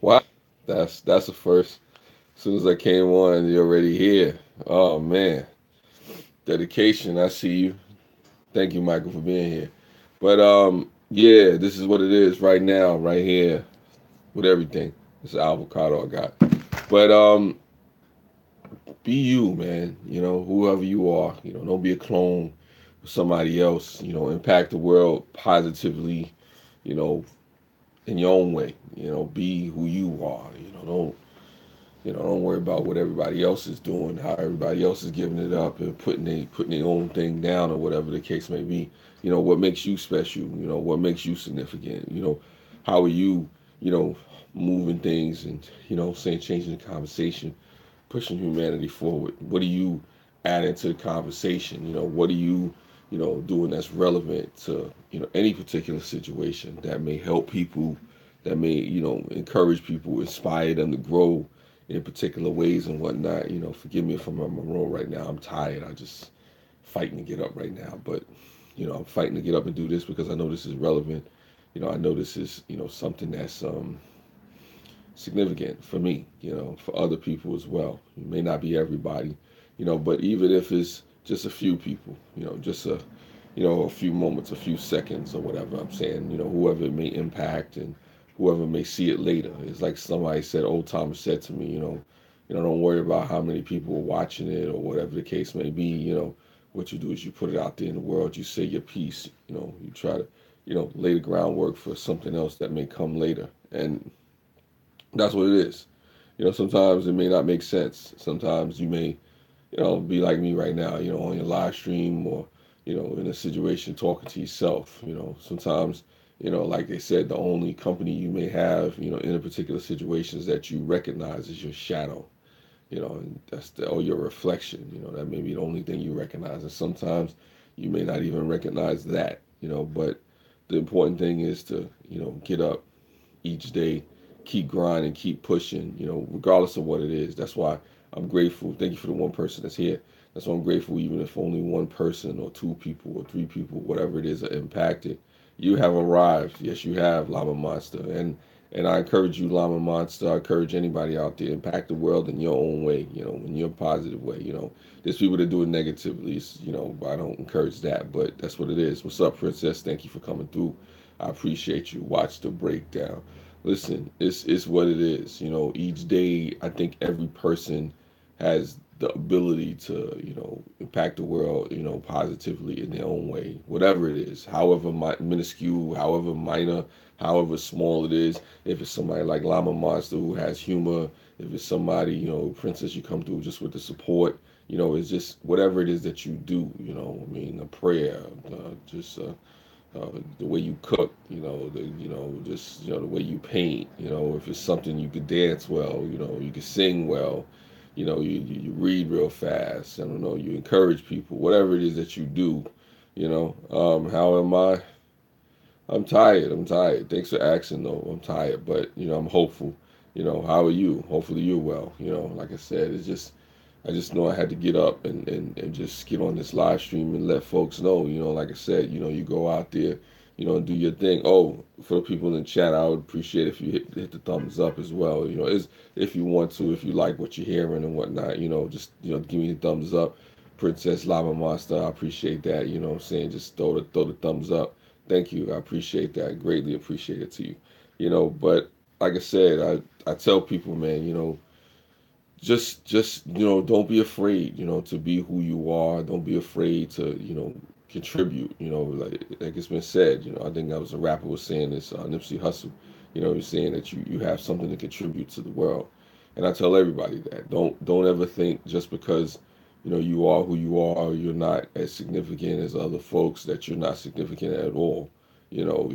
Wow, that's a first. As soon as I came on, you're already here. Oh man, dedication. I see you. Thank you, Michael, for being here. But yeah, this is what it is right now, right here, with everything. It's avocado I got. But be you, man. You know, whoever you are. You know, don't be a clone of somebody else. You know, impact the world positively. You know, in your own way. You know, be who you are. Don't worry about what everybody else is doing, how everybody else is giving it up and putting their own thing down or whatever the case may be. You know, what makes you special, what makes you significant, how are you, you know, moving things and, saying changing the conversation, pushing humanity forward. What are you adding to the conversation? What are you, doing that's relevant to, any particular situation that may help people, that may, encourage people, inspire them to grow in particular ways and whatnot. Forgive me if I'm on my roll right now. I'm tired. I just fighting to get up right now. But, I'm fighting to get up and do this because I know this is relevant. I know this is, something that's significant for me, for other people as well. It may not be everybody, but even if it's just a few people, just a few moments, a few seconds or whatever I'm saying, whoever it may impact and whoever may see it later. It's like somebody said, old Thomas said to me, don't worry about how many people are watching it or whatever the case may be, what you do is you put it out there in the world, you say your piece, you try to, lay the groundwork for something else that may come later. And that's what it is. Sometimes it may not make sense. Sometimes you may, be like me right now, on your live stream or, in a situation talking to yourself. Sometimes, like they said, the only company you may have, in a particular situation is that you recognize is your shadow, and or your reflection, that may be the only thing you recognize. And sometimes you may not even recognize that, but the important thing is to, get up each day, keep grinding, keep pushing, regardless of what it is. That's why I'm grateful. Thank you for the one person that's here. That's why I'm grateful, even if only one person or two people or three people, whatever it is, are impacted. You have arrived. Yes, you have, Llama Monster. And I encourage you, Llama Monster. I encourage anybody out there, impact the world in your own way, in your positive way. There's people that do it negatively, I don't encourage that, but that's what it is. What's up, Princess? Thank you for coming through. I appreciate you. Watch the breakdown. Listen, it's what it is. Each day I think every person has the ability to, impact the world, positively in their own way, whatever it is, however minuscule, however minor, however small it is. If it's somebody like Llama Monster who has humor, if it's somebody, Princess, you come through just with the support, it's just whatever it is that you do, I mean, a prayer, just the way you cook, just the way you paint, if it's something you could dance well, you could sing well, you read real fast. I don't know, you encourage people, whatever it is that you do, how am I? I'm tired. I'm tired. Thanks for asking, though. I'm tired, but I'm hopeful. How are you? Hopefully you're well. Like I said, it's just I just know I had to get up and just get on this live stream and let folks know. Like I said, you go out there, and do your thing. Oh, for the people in the chat, I would appreciate if you hit the thumbs up as well. Is if you want to, if you like what you're hearing and whatnot, just give me the thumbs up. Princess Lava Monster, I appreciate that. What I'm saying, just throw the thumbs up. Thank you. I appreciate that. Greatly appreciate it to you. But like I said, I tell people, man, just don't be afraid, to be who you are. Don't be afraid to, contribute. Like it's been said. I think that was a rapper was saying this, Nipsey Hussle. He's saying that you have something to contribute to the world. And I tell everybody that don't ever think just because you are who you are, you're not as significant as other folks, that you're not significant at all. You know,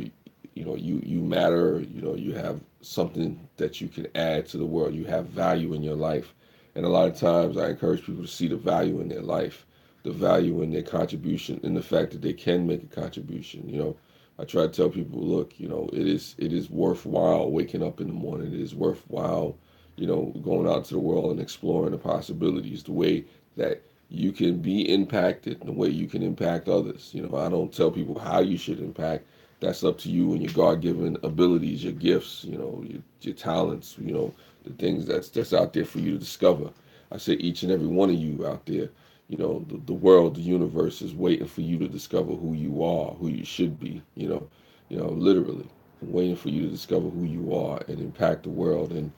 you matter. You have something that you can add to the world. You have value in your life, and a lot of times I encourage people to see the value in their life, the value in their contribution, and the fact that they can make a contribution. I try to tell people, look, it is worthwhile waking up in the morning. It is worthwhile, going out to the world and exploring the possibilities, the way that you can be impacted, the way you can impact others. I don't tell people how you should impact, that's up to you and your God-given abilities, your gifts, your talents, the things that's out there for you to discover. I say each and every one of you out there, the world, the universe is waiting for you to discover who you are, who you should be, literally waiting for you to discover who you are and impact the world and,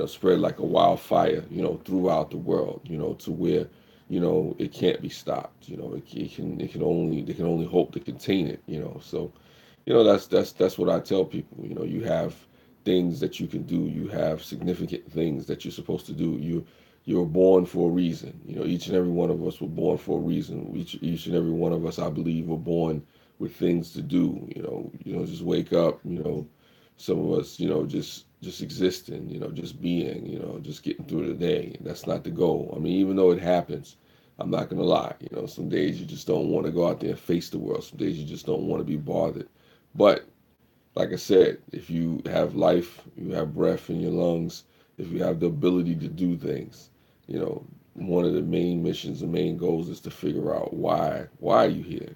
spread like a wildfire, throughout the world, to where, it can't be stopped. They can only hope to contain it, So, that's what I tell people. You have things that you can do. You have significant things that you're supposed to do. You're born for a reason. Each and every one of us were born for a reason. Each and every one of us, I believe, were born with things to do. Just wake up. Some of us, just existing. Just being. Just getting through the day. That's not the goal. I mean, even though it happens, I'm not gonna lie. Some days you just don't want to go out there and face the world. Some days you just don't want to be bothered. But like I said, if you have life, you have breath in your lungs, if you have the ability to do things, one of the main missions, the main goals is to figure out why are you here?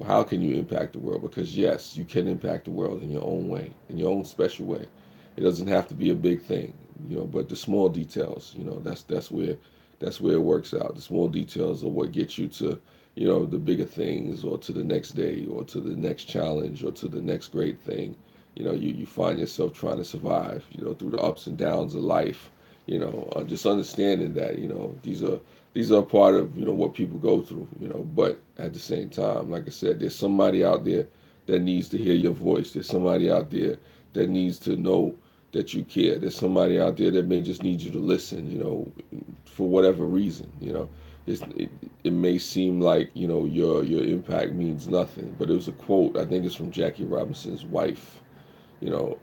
How can you impact the world? Because yes, you can impact the world in your own way, in your own special way. It doesn't have to be a big thing, but the small details, that's where it works out. The small details are what get you to, the bigger things, or to the next day, or to the next challenge, or to the next great thing. You find yourself trying to survive, through the ups and downs of life. Just understanding that, these are a part of, what people go through, but at the same time, like I said, there's somebody out there that needs to hear your voice. There's somebody out there that needs to know that you care. There's somebody out there that may just need you to listen, for whatever reason. It may seem like, your impact means nothing, but it was a quote, I think it's from Jackie Robinson's wife. you know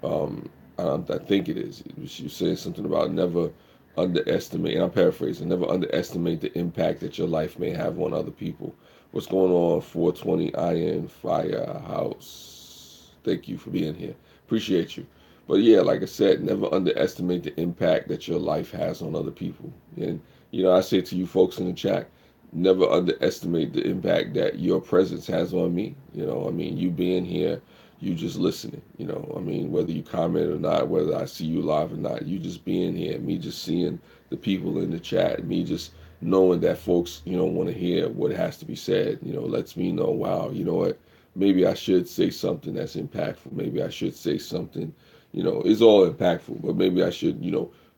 I think it is. She was saying something about never underestimate, and I'm paraphrasing, never underestimate the impact that your life may have on other people. What's going on, 420 Iron Firehouse? Thank you for being here. Appreciate you. But yeah, like I said, never underestimate the impact that your life has on other people. And, I say to you folks in the chat, never underestimate the impact that your presence has on me. You being here, you just listening, whether you comment or not, whether I see you live or not, you just being here, me just seeing the people in the chat, me just knowing that folks, want to hear what has to be said, lets me know, wow, you know what, maybe I should say something that's impactful. Maybe I should say something, it's all impactful, but maybe I should,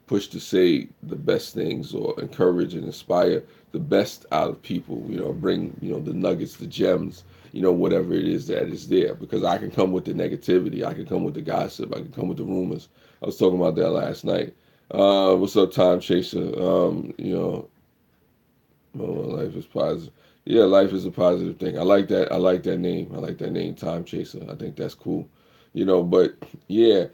push to say the best things, or encourage and inspire the best out of people, bring, the nuggets, the gems, whatever it is that is there. Because I can come with the negativity, I can come with the gossip, I can come with the rumors. I was talking about that last night. What's up, Time Chaser? Life is positive. Yeah, life is a positive thing. I like that. I like that name. I like that name, Time Chaser. I think that's cool. But yeah,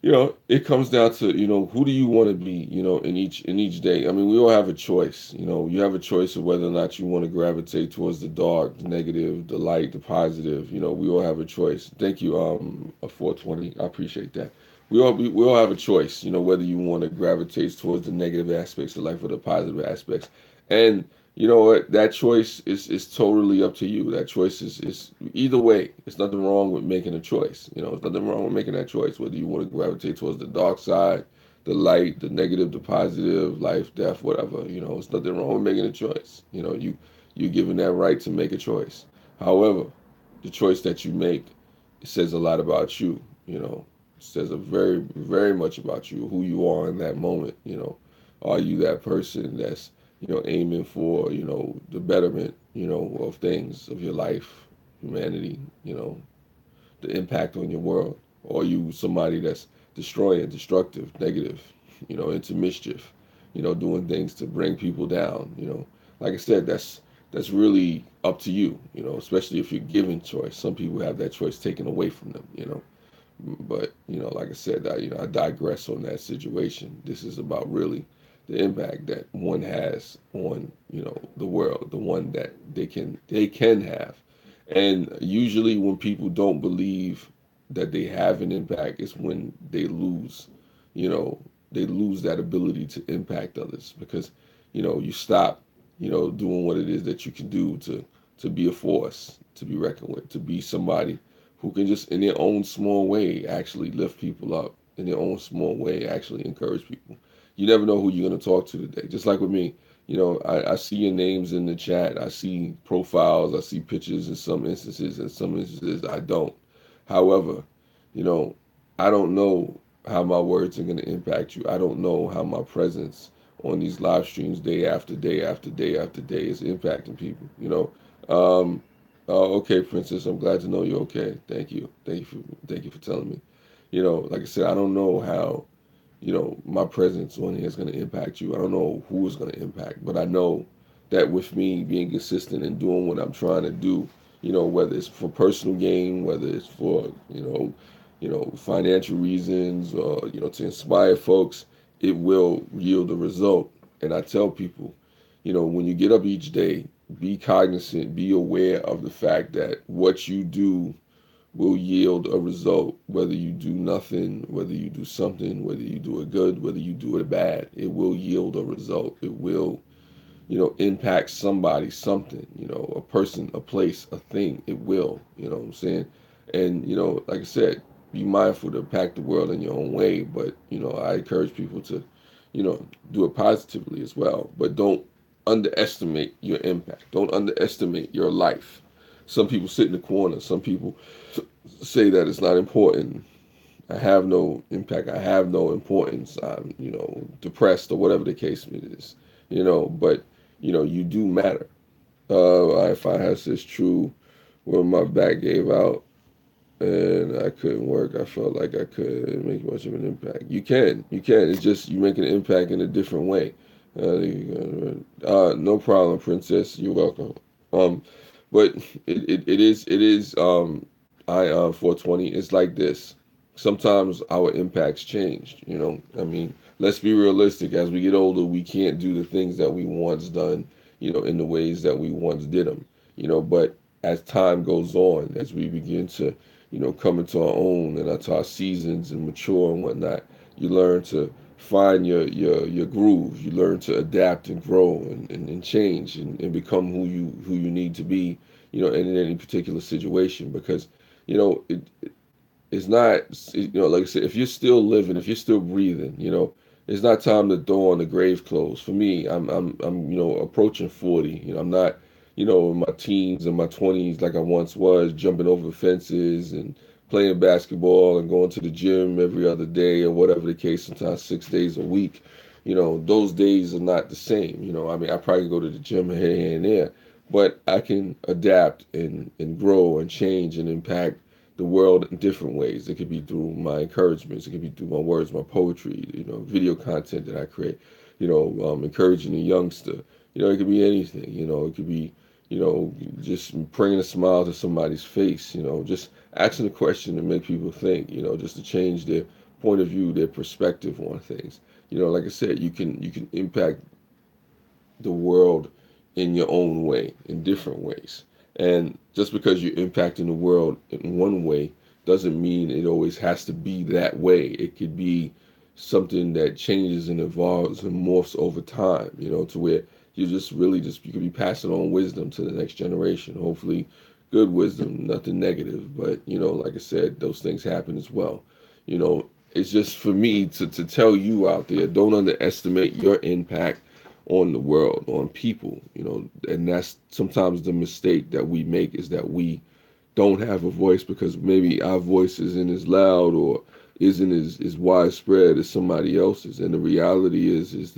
it comes down to, who do you want to be, in each day. I mean, we all have a choice. You have a choice of whether or not you want to gravitate towards the dark, the negative, the light, the positive. We all have a choice. Thank you, a 420. I appreciate that. We all have a choice, whether you want to gravitate towards the negative aspects of life or the positive aspects. And you know what? That choice is totally up to you. That choice is either way. It's nothing wrong with making a choice. There's nothing wrong with making that choice, whether you want to gravitate towards the dark side, the light, the negative, the positive, life, death, whatever. It's nothing wrong with making a choice. You're given that right to make a choice. However, the choice that you make, it says a lot about you. It says a very, very much about you, who you are in that moment. Are you that person that's aiming for, the betterment, of things, of your life, humanity, the impact on your world? Or are you somebody that's destroying, destructive, negative, into mischief, doing things to bring people down? Like I said, that's really up to you, especially if you're given choice. Some people have that choice taken away from them. But, like I said, I digress on that situation. This is about really the impact that one has on, the world, the one that they can have. And usually when people don't believe that they have an impact, is when you know, they lose that ability to impact others, because, you stop, doing what it is that you can do to be a force to be reckoned with, to be somebody who can just in their own small way actually lift people up, in their own small way actually encourage people. You never know who you're going to talk to today. Just like with me, I see your names in the chat. I see profiles. I see pictures in some instances. In some instances, I don't. However, you know, I don't know how my words are going to impact you. I don't know how my presence on these live streams day after day after day after day is impacting people. Okay, Princess, I'm glad to know you're okay. Thank you for telling me. Like I said, I don't know how my presence on here is going to impact you. I don't know who is going to impact, but I know that with me being consistent and doing what I'm trying to do, whether it's for personal gain, whether it's for, financial reasons or, to inspire folks, it will yield a result. And I tell people, when you get up each day, be cognizant, be aware of the fact that what you do will yield a result, whether you do nothing, whether you do something, whether you do it good, whether you do it bad. It will yield a result. It will, impact somebody, something, a person, a place, a thing. It will, what I'm saying? And, like I said, be mindful to impact the world in your own way. But, I encourage people to, do it positively as well. But don't underestimate your impact. Don't underestimate your life. Some people sit in the corner. Some people say that it's not important. I have no impact. I have no importance. I'm, depressed or whatever the case is. But you do matter. If I has this true, when my back gave out and I couldn't work, I felt like I couldn't make much of an impact. You can. It's just you make an impact in a different way. No problem, Princess. You're welcome. Um, but it is I 420. It's like this. Sometimes our impacts change. I mean, let's be realistic. As we get older, we can't do the things that we once done. In the ways that we once did them. But as time goes on, as we begin to come into our own and into our seasons and mature and whatnot, you learn to find your groove. You learn to adapt and grow and change and become who you need to be, in any particular situation. Because, it's not, like I said, if you're still living, if you're still breathing, it's not time to throw on the grave clothes. For me, I'm approaching 40. I'm not, in my teens and my 20s like I once was, jumping over fences and playing basketball and going to the gym every other day or whatever the case, sometimes 6 days a week. Those days are not the same. I mean, I probably go to the gym here and there, but I can adapt and grow and change and impact the world in different ways. It could be through my encouragements. It could be through my words, my poetry, video content that I create, encouraging a youngster. It could be anything. It could be, just bringing a smile to somebody's face, just asking a question to make people think, just to change their point of view, their perspective on things. Like I said, you can impact the world in your own way, in different ways. And just because you're impacting the world in one way doesn't mean it always has to be that way. It could be something that changes and evolves and morphs over time, to where you just really you could be passing on wisdom to the next generation. Hopefully good wisdom, nothing negative. But, like I said, those things happen as well. It's just for me to tell you out there, don't underestimate your impact on the world, on people, and that's sometimes the mistake that we make, is that we don't have a voice because maybe our voice isn't as loud or isn't as widespread as somebody else's. And the reality is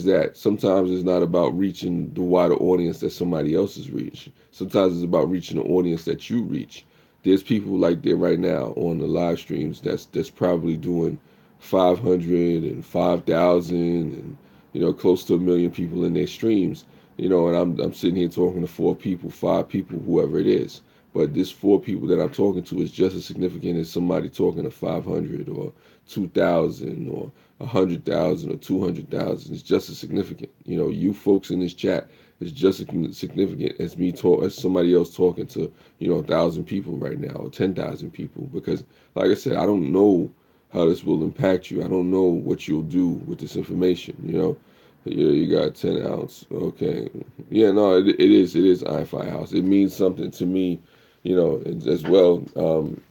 that sometimes it's not about reaching the wider audience that somebody else is reaching. Sometimes it's about reaching the audience that you reach. There's people like there right now on the live streams that's probably doing 500 and 5,000 and close to 1 million people in their streams, and I'm sitting here talking to 4 people, 5 people, whoever it is. But this 4 people that I'm talking to is just as significant as somebody talking to 500 or 2,000 or 100,000 or 200,000. It's just as significant. You folks in this chat is just as significant as as somebody else talking to 1,000 people right now or 10,000 people. Because, like I said, I don't know how this will impact you. I don't know what you'll do with this information. Yeah, you got 10 ounce. Okay. Yeah, no, it is Iron Firehouse. It means something to me, as well.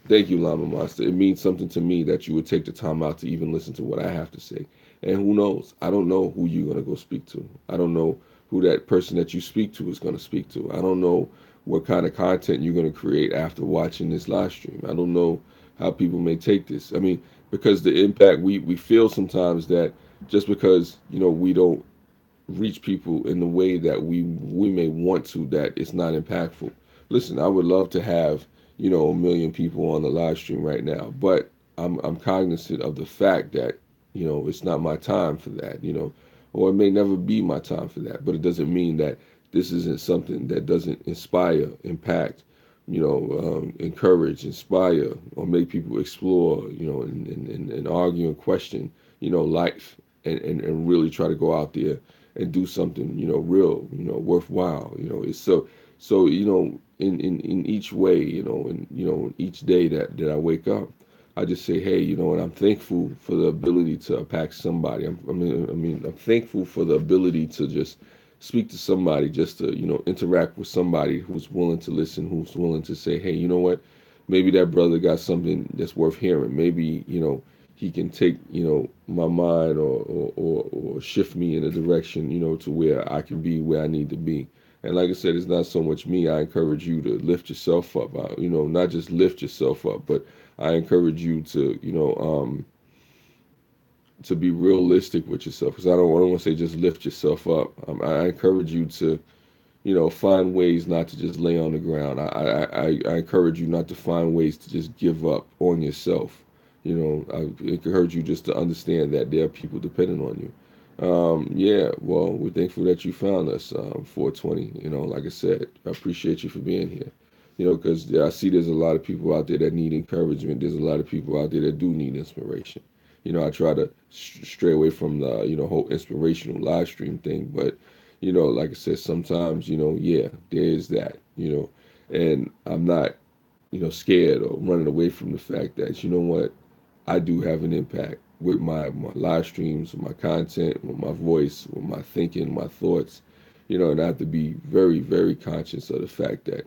Thank you, Llama Master. It means something to me that you would take the time out to even listen to what I have to say. And who knows? I don't know who you're gonna go speak to. I don't know who that person that you speak to is gonna speak to. I don't know what kind of content you're gonna create after watching this live stream. I don't know how people may take this. I mean, because the impact we feel sometimes that just because we don't reach people in the way that we may want to, that it's not impactful. Listen, I would love to have 1 million people on the live stream right now, but I'm cognizant of the fact that it's not my time for that, or it may never be my time for that. But it doesn't mean that this isn't something that doesn't inspire, impact, encourage, inspire, or make people explore, and argue and question, life, and really try to go out there and do something, real, worthwhile. It's so in each way, and each day that I wake up, I just say, hey, and I'm thankful for the ability to impact somebody. I'm thankful for the ability to just speak to somebody, just to interact with somebody who's willing to listen, who's willing to say, hey, you know what, maybe that brother got something that's worth hearing. Maybe he can take my mind, or shift me in a direction to where I can be where I need to be. And like I said, it's not so much me. I encourage you to lift yourself up. Not just lift yourself up, but I encourage you to be realistic with yourself. Because I don't want to say just lift yourself up. I encourage you to find ways not to just lay on the ground. I encourage you not to find ways to just give up on yourself. I encourage you just to understand that there are people depending on you. Yeah, well, we're thankful that you found us, 420. Like I said, I appreciate you for being here. Because I see there's a lot of people out there that need encouragement. There's a lot of people out there that do need inspiration. I try to stray away from the, whole inspirational live stream thing. But, like I said, sometimes, yeah, there is that, and I'm not, scared or running away from the fact that, what, I do have an impact with my live streams, with my content, with my voice, with my thinking, my thoughts, and I have to be very, very conscious of the fact that,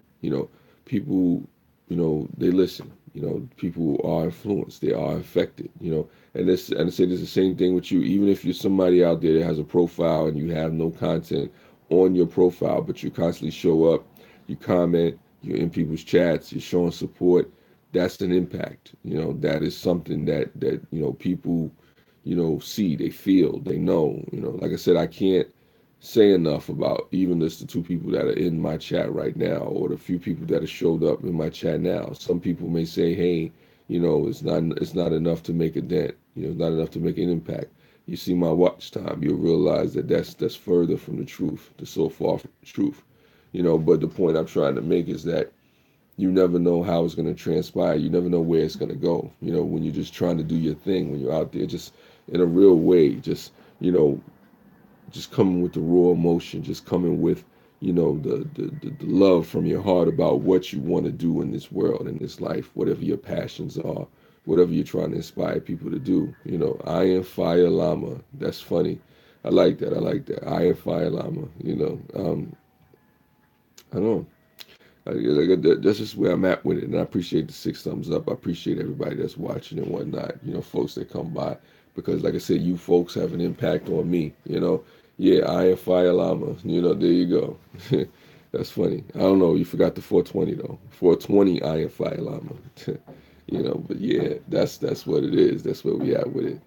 people, they listen, people are influenced, they are affected, and I say this the same thing with you. Even if you're somebody out there that has a profile and you have no content on your profile, but you constantly show up, you comment, you're in people's chats, you're showing support, that's an impact. That is something that people see, they feel, they know. Like I said, I can't say enough about even just the 2 people that are in my chat right now, or the few people that have showed up in my chat now. Some people may say, hey, it's not enough to make a dent, it's not enough to make an impact. You see my watch time, you'll realize that that's further from the truth, the so far from the truth. But the point I'm trying to make is that you never know how it's going to transpire. You never know where it's going to go. When you're just trying to do your thing, when you're out there just in a real way, just coming with the raw emotion, just coming with, the love from your heart about what you want to do in this world, in this life, whatever your passions are, whatever you're trying to inspire people to do. Iron Fire Llama. That's funny. I like that. I like that. Iron Fire Llama. I don't know. That's just where I'm at with it, and I appreciate the 6 thumbs up. I appreciate everybody that's watching and whatnot. Folks that come by, because, like I said, you folks have an impact on me. Yeah, Iron Fire Llama. There you go. That's funny. I don't know. You forgot the 420 though. 420 Iron Fire Llama. But yeah, that's what it is. That's where we at with it.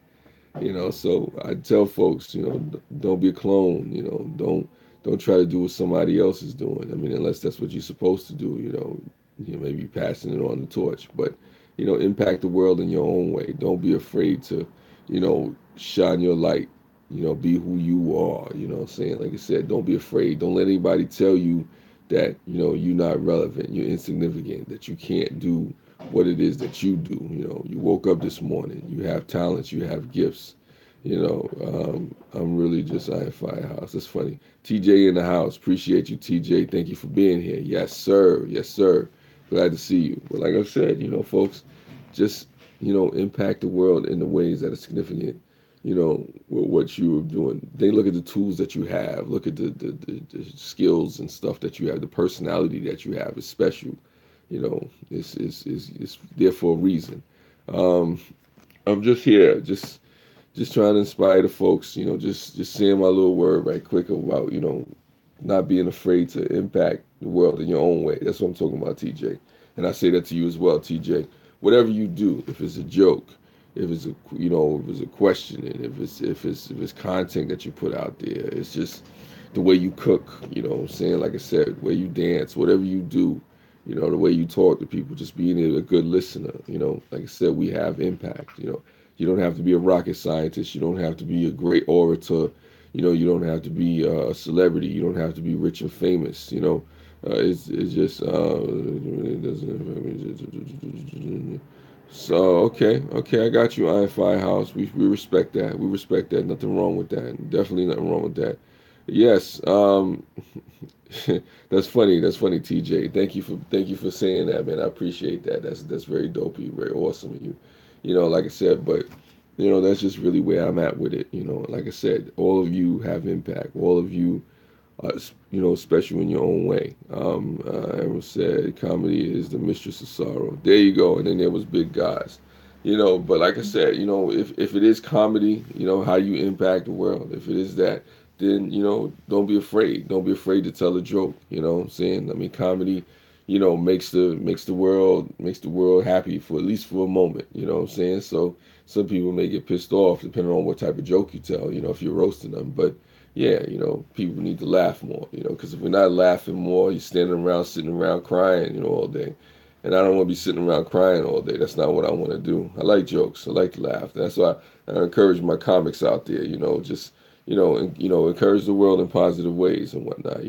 So I tell folks, don't be a clone. Don't try to do what somebody else is doing. I mean, unless that's what you're supposed to do. Maybe passing it on the torch, but impact the world in your own way. Don't be afraid to, shine your light. Be who you are. What I'm saying? Like I said, don't be afraid. Don't let anybody tell you that you're not relevant, you're insignificant, that you can't do what it is that you do. You woke up this morning, you have talents, you have gifts. I'm really just Iron Firehouse. That's funny. TJ in the house. Appreciate you, TJ. Thank you for being here. Yes, sir. Yes, sir. Glad to see you. But like I said, folks, just impact the world in the ways that are significant. what you were doing. They look at the tools that you have, look at the skills and stuff that you have, the personality that you have is special. It's there for a reason. Um, I'm just here, just trying to inspire the folks. Just saying my little word right quick about not being afraid to impact the world in your own way. That's what I'm talking about, TJ. And I say that to you as well, TJ. Whatever you do, if it's a joke, if it's a question, and if it's content that you put out there, it's just the way you cook. What I'm saying, like I said, the way you dance, whatever you do, the way you talk to people, just being a good listener. Like I said, we have impact. You don't have to be a rocket scientist. You don't have to be a great orator. You don't have to be a celebrity. You don't have to be rich and famous. It's just so okay, I got you, Iron Firehouse. We respect that. We respect that. Nothing wrong with that. Definitely nothing wrong with that. Yes. That's funny. That's funny, TJ. Thank you for saying that, man. I appreciate that. That's very dopey, very awesome of you. Like I said, but that's just really where I'm at with it. Like I said, all of you have impact. All of you special in your own way. Emerald said, comedy is the mistress of sorrow. There you go. And then there was Big Guys. But like I said, if it is comedy, how you impact the world. If it is that, then, don't be afraid. Don't be afraid to tell a joke. You know what I'm saying? I mean, comedy, makes the world happy for at least for a moment. You know what I'm saying? So some people may get pissed off depending on what type of joke you tell, if you're roasting them. But yeah, people need to laugh more, because if we're not laughing more, you're standing around, sitting around crying, all day. And I don't want to be sitting around crying all day. That's not what I want to do. I like jokes. I like to laugh. That's why I encourage my comics out there, just, encourage the world in positive ways and whatnot,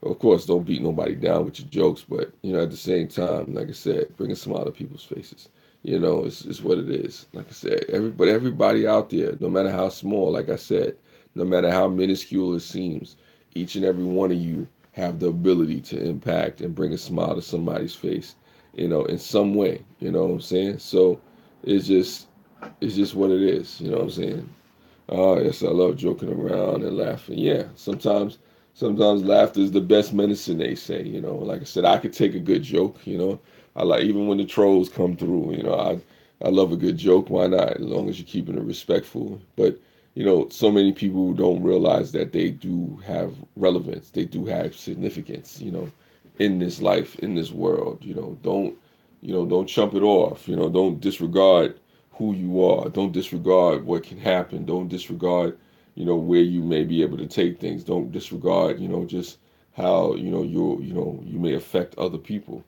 Of course, don't beat nobody down with your jokes, but, at the same time, like I said, bring a smile to people's faces. It's what it is. Like I said, everybody out there, no matter how small, like I said, no matter how minuscule it seems, each and every one of you have the ability to impact and bring a smile to somebody's face, in some way. You know what I'm saying? So it's just it's just what it is. You know what I'm saying? Oh yes, I love joking around and laughing. Yeah, sometimes laughter is the best medicine, they say. Like I said, I could take a good joke. I like, even when the trolls come through. I love a good joke. Why not? As long as you're keeping it respectful. But so many people don't realize that they do have relevance. They do have significance. In this life, in this world. Don't chump it off. Don't disregard who you are. Don't disregard what can happen. Don't disregard, where you may be able to take things. Don't disregard, just how, you may affect other people.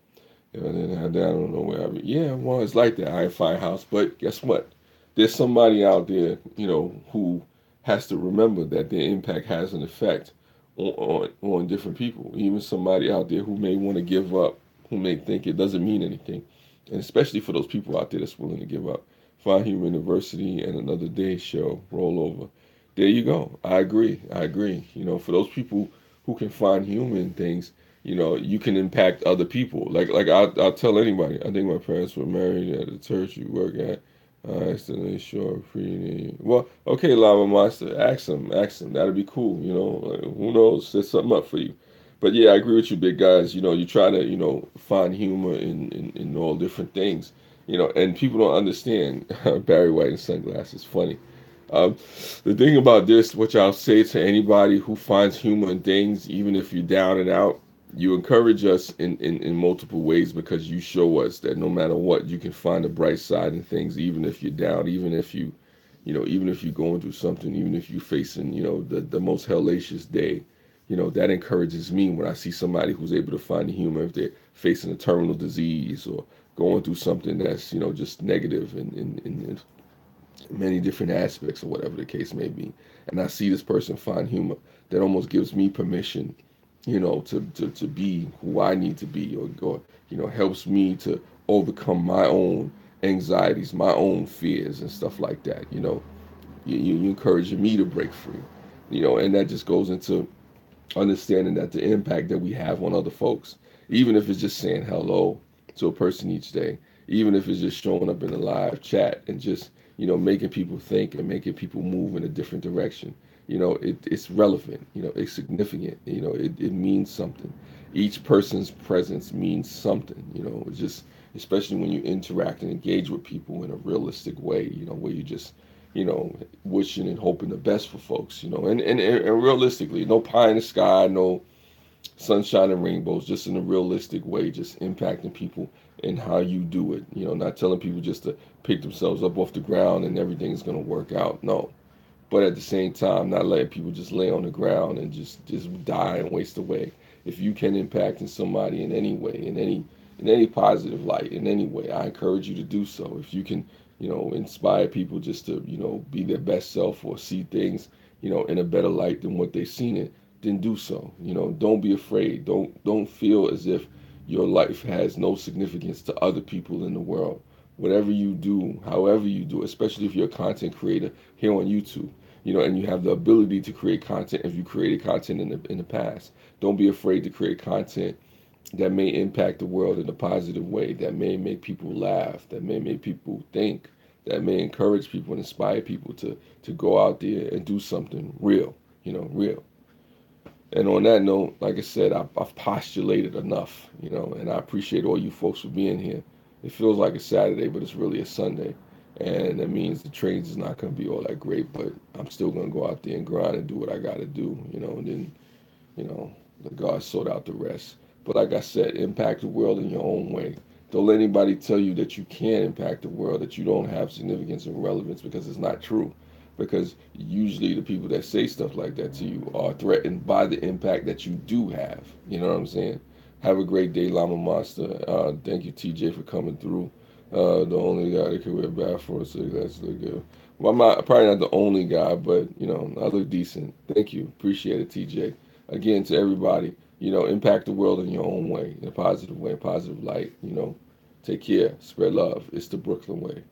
And then I don't know where yeah, well, it's like that, Iron Firehouse. But guess what? There's somebody out there, who has to remember that their impact has an effect on different people. Even somebody out there who may want to give up, who may think it doesn't mean anything. And especially for those people out there that's willing to give up. Find Human University and Another Day show, roll over. There you go. I agree. I agree. For those people who can find human things, you can impact other people. Like I'll tell anybody. I think my parents were married at the church you work at. I accidentally short free. Well, okay, Lava Monster, ask them. That'd be cool. Like, who knows? Set something up for you. But yeah, I agree with you, big guys. You try to find humor in all different things. And people don't understand. Barry White and sunglasses, funny. Um, the thing about this, which I'll say to anybody who finds humor in things, even if you're down and out, you encourage us in multiple ways, because you show us that no matter what, you can find a bright side in things, even if you're down, even if you're going through something, even if you're facing, the most hellacious day. That encourages me when I see somebody who's able to find the humor if they're facing a terminal disease or going through something that's, just negative in many different aspects or whatever the case may be. And I see this person find humor, that almost gives me permission, to be who I need to be, or helps me to overcome my own anxieties, my own fears and stuff like that. You encouraging me to break free, and that just goes into understanding that the impact that we have on other folks, even if it's just saying hello to a person each day, even if it's just showing up in a live chat and just making people think and making people move in a different direction. It's relevant. It's significant. It means something. Each person's presence means something. It's just, especially when you interact and engage with people in a realistic way, where you just, wishing and hoping the best for folks, and realistically, no pie in the sky, no sunshine and rainbows, just in a realistic way, just impacting people and how you do it. Not telling people just to pick themselves up off the ground and everything's going to work out. No. But at the same time, not letting people just lay on the ground and just die and waste away. If you can impact in somebody in any way, in any positive light, in any way, I encourage you to do so. If you can, inspire people just to, be their best self or see things, in a better light than what they've seen it, then do so. Don't be afraid. Don't feel as if your life has no significance to other people in the world. Whatever you do, however you do, especially if you're a content creator here on YouTube, and you have the ability to create content if you created content in the past. Don't be afraid to create content that may impact the world in a positive way, that may make people laugh, that may make people think, that may encourage people and inspire people to go out there and do something real, real. And on that note, like I said, I've postulated enough, and I appreciate all you folks for being here. It feels like a Saturday, but it's really a Sunday. And that means the trains is not going to be all that great, but I'm still going to go out there and grind and do what I got to do, and then, let God sort out the rest. But like I said, impact the world in your own way. Don't let anybody tell you that you can't impact the world, that you don't have significance and relevance, because it's not true. Because usually the people that say stuff like that to you are threatened by the impact that you do have. You know what I'm saying? Have a great day, Llama Monster. Thank you, TJ, for coming through. The only guy that can wear bad for us. So that's look good. Well, I'm probably not the only guy, but I look decent. Thank you. Appreciate it, TJ. Again, to everybody, impact the world in your own way, in a positive way, positive light. Take care. Spread love. It's the Brooklyn way.